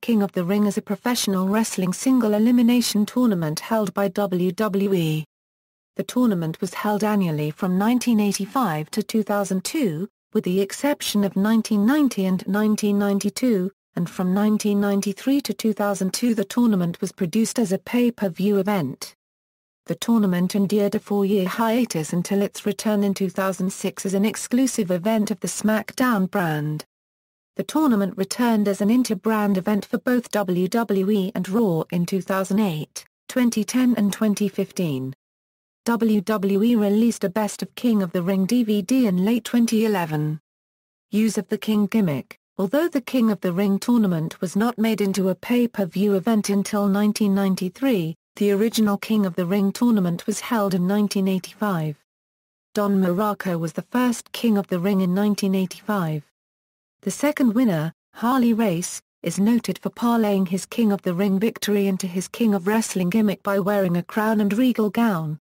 King of the Ring is a professional wrestling single-elimination tournament held by WWE. The tournament was held annually from 1985 to 2002, with the exception of 1990 and 1992, and from 1993 to 2002 the tournament was produced as a pay-per-view event. The tournament endured a 4-year hiatus until its return in 2006 as an exclusive event of the SmackDown brand. The tournament returned as an inter-brand event for both WWE and Raw in 2008, 2010 and 2015. WWE released a Best of King of the Ring DVD in late 2011. Use of the King gimmick. Although the King of the Ring tournament was not made into a pay-per-view event until 1993, the original King of the Ring tournament was held in 1985. Don Muraco was the first King of the Ring in 1985. The second winner, Harley Race, is noted for parlaying his King of the Ring victory into his King of Wrestling gimmick by wearing a crown and regal gown.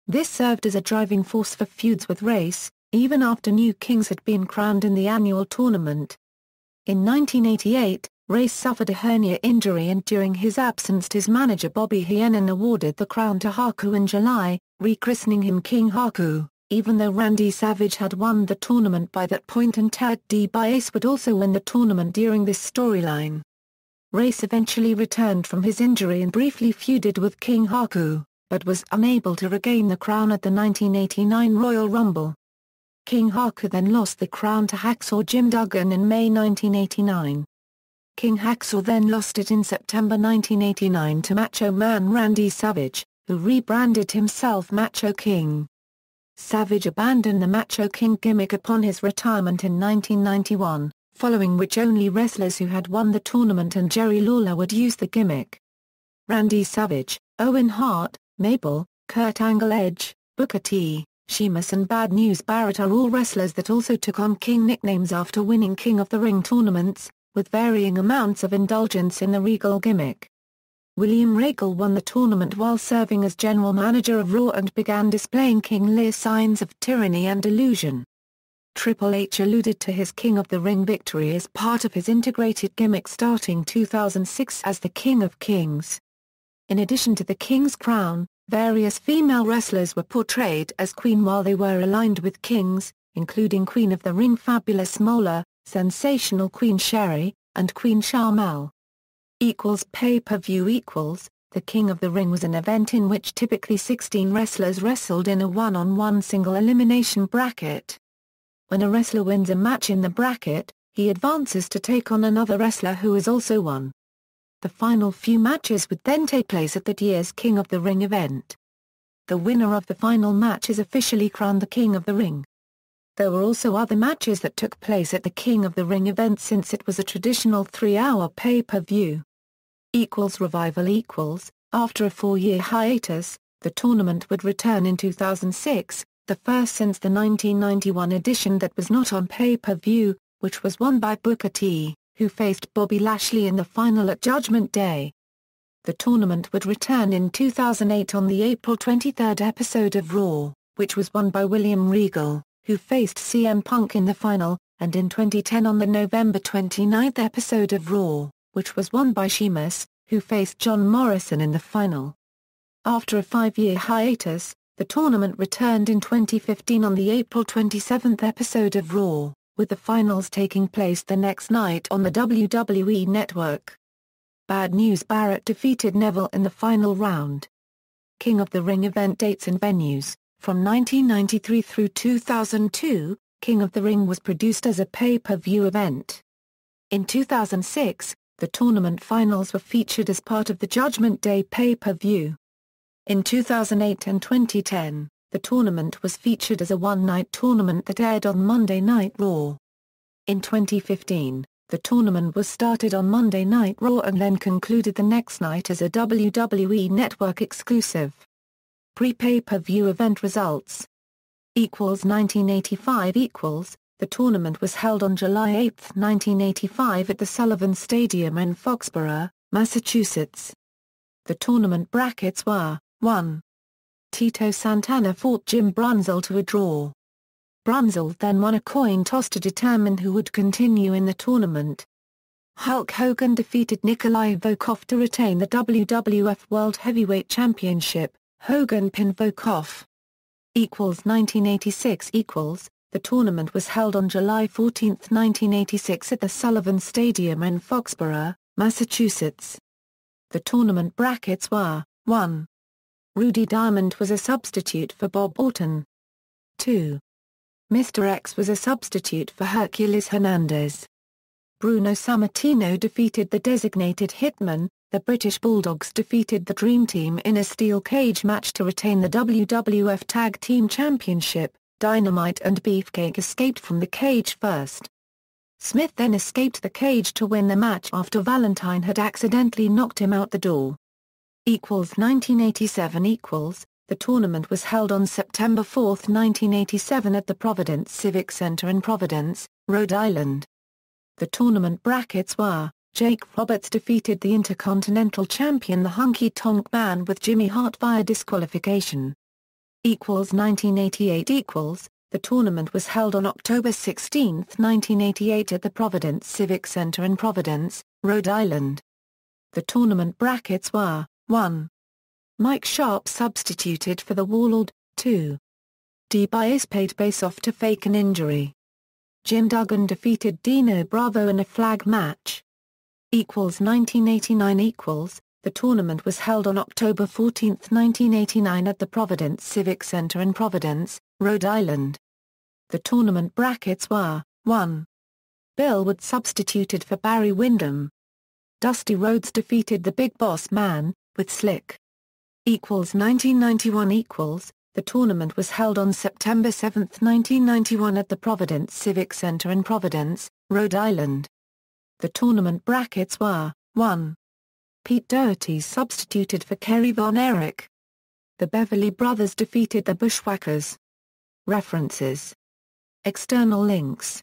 This served as a driving force for feuds with Race, even after new kings had been crowned in the annual tournament. In 1988, Race suffered a hernia injury and during his absence his manager Bobby Heenan awarded the crown to Haku in July, rechristening him King Haku, even though Randy Savage had won the tournament by that point and Ted DiBiase would also win the tournament during this storyline. Race eventually returned from his injury and briefly feuded with King Haku, but was unable to regain the crown at the 1989 Royal Rumble. King Haku then lost the crown to Hacksaw Jim Duggan in May 1989. King Hacksaw then lost it in September 1989 to Macho Man Randy Savage, who rebranded himself Macho King. Savage abandoned the Macho King gimmick upon his retirement in 1991, following which only wrestlers who had won the tournament and Jerry Lawler would use the gimmick. Randy Savage, Owen Hart, Mabel, Kurt Angle Edge, Booker T, Sheamus and Bad News Barrett are all wrestlers that also took on King nicknames after winning King of the Ring tournaments, with varying amounts of indulgence in the regal gimmick. William Regal won the tournament while serving as general manager of Raw and began displaying King Lear signs of tyranny and delusion. Triple H alluded to his King of the Ring victory as part of his integrated gimmick starting 2006 as the King of Kings. In addition to the King's crown, various female wrestlers were portrayed as Queen while they were aligned with Kings, including Queen of the Ring Fabulous Moolah, Sensational Queen Sherry, and Queen Sharmell. Pay-per-view The King of the Ring was an event in which typically 16 wrestlers wrestled in a one-on-one single-elimination bracket. When a wrestler wins a match in the bracket, he advances to take on another wrestler who has also won. The final few matches would then take place at that year's King of the Ring event. The winner of the final match is officially crowned the King of the Ring. There were also other matches that took place at the King of the Ring event since it was a traditional 3-hour pay-per-view. Revival After a 4-year hiatus, the tournament would return in 2006, the first since the 1991 edition that was not on pay-per-view, which was won by Booker T, who faced Bobby Lashley in the final at Judgment Day. The tournament would return in 2008 on the April 23 episode of Raw, which was won by William Regal, who faced CM Punk in the final, and in 2010 on the November 29 episode of Raw, which was won by Sheamus, who faced John Morrison in the final. After a 5-year hiatus, the tournament returned in 2015 on the April 27 episode of Raw, with the finals taking place the next night on the WWE Network. Bad News Barrett defeated Neville in the final round. King of the Ring event dates and venues. From 1993 through 2002, King of the Ring was produced as a pay-per-view event. In 2006, the tournament finals were featured as part of the Judgment Day pay-per-view. In 2008 and 2010, the tournament was featured as a one-night tournament that aired on Monday Night Raw. In 2015, the tournament was started on Monday Night Raw and then concluded the next night as a WWE Network exclusive. Pre-pay-per-view event results 1985 The tournament was held on July 8, 1985 at the Sullivan Stadium in Foxborough, Massachusetts. The tournament brackets were 1. Tito Santana fought Jim Brunzell to a draw. Brunzell then won a coin toss to determine who would continue in the tournament. Hulk Hogan defeated Nikolai Volkov to retain the WWF World Heavyweight Championship. Hogan pinned Volkov. 1986 The tournament was held on July 14, 1986 at the Sullivan Stadium in Foxborough, Massachusetts. The tournament brackets were: 1. Rudy Diamond was a substitute for Bob Orton. 2. Mr. X was a substitute for Hercules Hernandez. Bruno Sammartino defeated the Designated Hitman. The British Bulldogs defeated the Dream Team in a steel cage match to retain the WWF Tag Team Championship. Dynamite and Beefcake escaped from the cage first. Smith then escaped the cage to win the match after Valentine had accidentally knocked him out the door. 1987 The tournament was held on September 4, 1987 at the Providence Civic Center in Providence, Rhode Island. The tournament brackets were: Jake Roberts defeated the Intercontinental Champion the Honky Tonk Man with Jimmy Hart via disqualification. 1988 The tournament was held on October 16, 1988 at the Providence Civic Center in Providence, Rhode Island. The tournament brackets were: 1. Mike Sharp substituted for the Warlord. 2. DiBiase paid base off to fake an injury. Jim Duggan defeated Dino Bravo in a flag match. 1989 The tournament was held on October 14, 1989 at the Providence Civic Center in Providence, Rhode Island. The tournament brackets were: 1. Bill Wood substituted for Barry Windham. Dusty Rhodes defeated the Big Boss Man, with Slick. 1991 The tournament was held on September 7, 1991 at the Providence Civic Center in Providence, Rhode Island. The tournament brackets were: 1. Pete Doherty substituted for Kerry Von Erich. The Beverly Brothers defeated the Bushwhackers. References. External links.